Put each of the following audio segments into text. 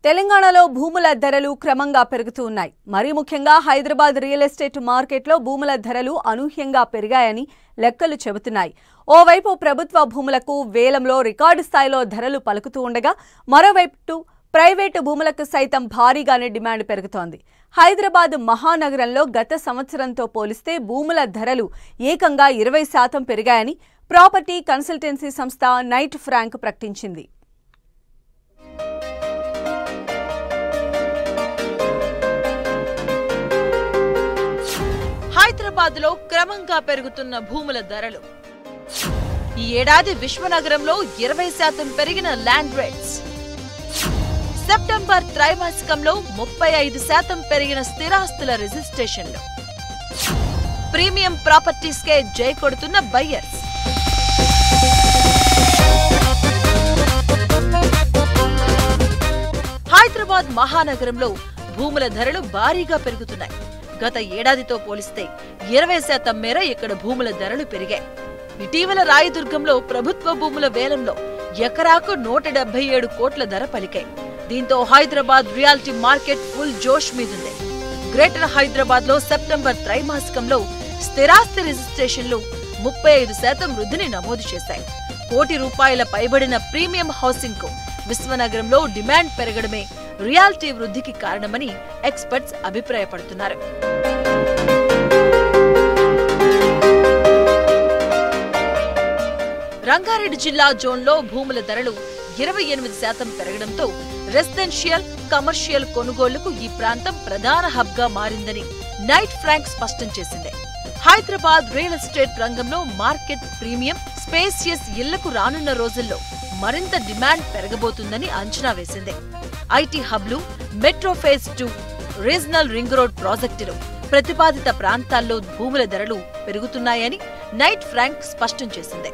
తెలంగాణలో భూముల ధరలు క్రమంగా పెరుగుతూ ఉన్నాయి. మరీ ముఖ్యంగా హైదరాబాద్ రియల్ ఎస్టేట్ మార్కెట్లో భూముల ధరలు అనూహ్యంగా పెరిగాయని లెక్కలు చెబుతున్నాయి. ఓవైపు ప్రభుత్వ భూములకు వేలంలో రికార్డు స్థాయిలో ధరలు పలుకుతూ ఉండగా, మరోవైపు ప్రైవేటు భూములకు సైతం భారీగానే డిమాండ్ పెరుగుతోంది. హైదరాబాద్ మహానగరంలో గత సంవత్సరంతో పోలిస్తే భూముల ధరలు ఏకంగా 20% పెరిగాయని ప్రాపర్టీ కన్సల్టెన్సీ సంస్థ నైట్ ఫ్రాంక్ ప్రకటించింది. హైదరాబాద్ లో క్రమంగా పెరుగుతున్న భూముల ధరలు. ఈ ఏడాది విశ్వనగరంలో 20% పెరిగిన ల్యాండ్ రేట్స్. సెప్టెంబర్ త్రైమాసికంలో 35% పెరిగిన స్థిరాస్తుల రిజిస్ట్రేషన్లు. ప్రీమియం ప్రాపర్టీస్ కే జై కొడుతున్న బయ్యర్స్. హైదరాబాద్ మహానగరంలో భూముల ధరలు భారీగా పెరుగుతున్నాయి. గత ఏడాదితో పోలిస్తే 20% మేర ఇక్కడ భూముల ధరలు పెరిగాయి. ఇటీవల రాయదుర్గంలో ప్రభుత్వ భూముల వేలంలో ఎకరాకు 177 కోట్ల ధర పలికాయి. దీంతో హైదరాబాద్ రియాలిటీ మార్కెట్ ఫుల్ జోష్ మీదుంది. గ్రేటర్ హైదరాబాద్ లో సెప్టెంబర్ త్రైమాసికంలో స్థిరాస్తి రిజిస్ట్రేషన్లు 35% వృద్ధిని నమోదు చేశాయి. కోటి రూపాయల పైబడిన ప్రీమియం హౌసింగ్ కు విశ్వనగరంలో డిమాండ్ పెరగడమే రియాలిటీ వృద్ధికి కారణమని ఎక్స్పర్ట్స్ అభిప్రాయపడుతున్నారు. రంగారెడ్డి జిల్లా జోన్లో భూముల ధరలు 28% పెరగడంతో రెసిడెన్షియల్, కమర్షియల్ కొనుగోళ్లకు ఈ ప్రాంతం ప్రధాన హబ్ గా మారిందని నైట్ ఫ్రాంక్ స్పష్టం చేసింది. హైదరాబాద్ రియల్ ఎస్టేట్ రంగంలో మార్కెట్ ప్రీమియం, స్పేసియస్ ఇళ్లకు రానున్న రోజుల్లో మరింత డిమాండ్ పెరగబోతుందని అంచనా వేసింది. ఐటీ హబ్లు, metro phase 2, regional ring road ప్రాజెక్టులు ప్రతిపాదిత ప్రాంతాల్లో భూముల ధరలు పెరుగుతున్నాయని నైట్ ఫ్రాంక్ స్పష్టం చేసింది.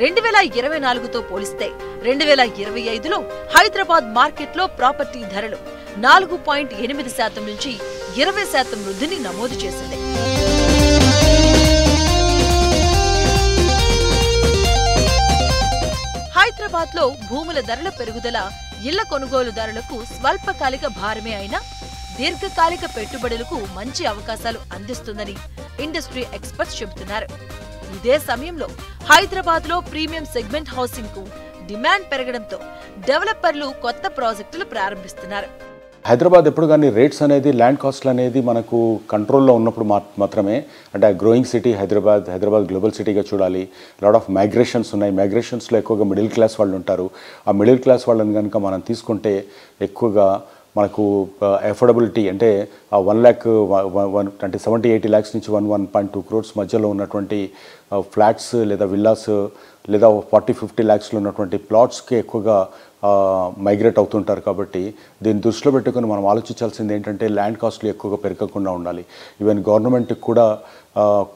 2024తో పోలిస్తే 2025లో హైదరాబాద్ మార్కెట్లో ప్రాపర్టీ ధరలు 4.8% నుంచి 20% వృద్ధిని నమోదు చేసింది. హైదరాబాద్ లో భూముల ధరల పెరుగుదల ఇళ్ల కొనుగోలుదారులకు స్వల్పకాలిక భారమే అయినా దీర్ఘకాలిక పెట్టుబడులకు మంచి అవకాశాలు అందిస్తుందని ఇండస్ట్రీ ఎక్స్పర్ట్స్ చెబుతున్నారు. ఇదే సమయంలో హైదరాబాద్ లో ప్రీమియం సెగ్మెంట్ హౌసింగ్ కు డిమాండ్ పెరగడంతో డెవలపర్లు కొత్త ప్రాజెక్టులు ప్రారంభిస్తున్నారు. హైదరాబాద్ ఎప్పుడు కానీ రేట్స్ అనేది, ల్యాండ్ కాస్ట్లు అనేది మనకు కంట్రోల్లో ఉన్నప్పుడు మాత్రమే, అంటే గ్రోయింగ్ సిటీ హైదరాబాద్ గ్లోబల్ సిటీగా చూడాలి. లాట్ ఆఫ్ మైగ్రేషన్స్ ఉన్నాయి. మైగ్రేషన్స్లో ఎక్కువగా మిడిల్ క్లాస్ వాళ్ళు ఉంటారు. ఆ మిడిల్ క్లాస్ వాళ్ళని కనుక మనం తీసుకుంటే ఎక్కువగా మనకు అఫోర్డబిలిటీ అంటే 1 lakh అంటే 70-80 lakhs నుంచి 1.2 crores మధ్యలో ఉన్నటువంటి ఫ్లాట్స్ లేదా విల్లాస్ లేదా 40-50 lakhsలో ఉన్నటువంటి ప్లాట్స్కి ఎక్కువగా మైగ్రేట్ అవుతుంటారు. కాబట్టి దీన్ని దృష్టిలో పెట్టుకుని మనం ఆలోచించాల్సింది ఏంటంటే ల్యాండ్ కాస్ట్లు ఎక్కువగా పెరగకుండా ఉండాలి. ఈవెన్ గవర్నమెంట్కి కూడా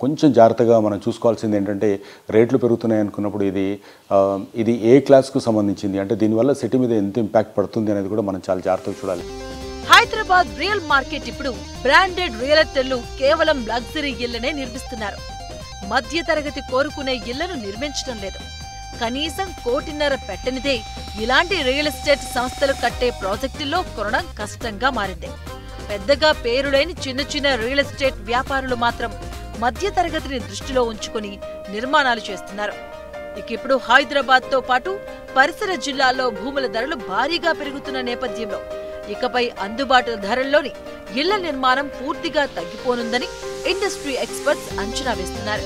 కొంచెం జాగ్రత్తగా మనం చూసుకోవాల్సింది ఏంటంటే రేట్లు పెరుగుతున్నాయి అనుకున్నప్పుడు ఇది ఏ క్లాస్కు సంబంధించింది, అంటే దీనివల్ల సిటీ మీద ఎంత ఇంపాక్ట్ పడుతుంది అనేది కూడా మనం చాలా జాగ్రత్తగా చూడాలి. హైదరాబాద్ రియల్ మార్కెట్ ఇప్పుడు బ్రాండెడ్ రియల్టర్లు కేవలం లగ్జరీ ఇళ్లనే నిర్మిస్తున్నారు. మధ్య తరగతి కోరుకునే ఇళ్లను నిర్మించడం లేదు. కనీసం 1.5 కోటి పెట్టనిదే ఇలాంటి రియల్ ఎస్టేట్ సంస్థలు కట్టే ప్రాజెక్టుల్లో కొనడం కష్టంగా మారింది. పెద్దగా పేరులేని చిన్న రియల్ ఎస్టేట్ వ్యాపారులు మాత్రం మధ్య తరగతిని దృష్టిలో ఉంచుకుని నిర్మాణాలు చేస్తున్నారు. ఇప్పుడు హైదరాబాద్ తో పాటు పరిసర జిల్లాల్లో భూముల ధరలు భారీగా పెరుగుతున్న నేపథ్యంలో ఇకపై అందుబాటు ధరల్లోని ఇళ్ల నిర్మాణం పూర్తిగా తగ్గిపోనుందని ఇండస్ట్రీ ఎక్స్పర్ట్స్ అంచనా వేస్తున్నారు.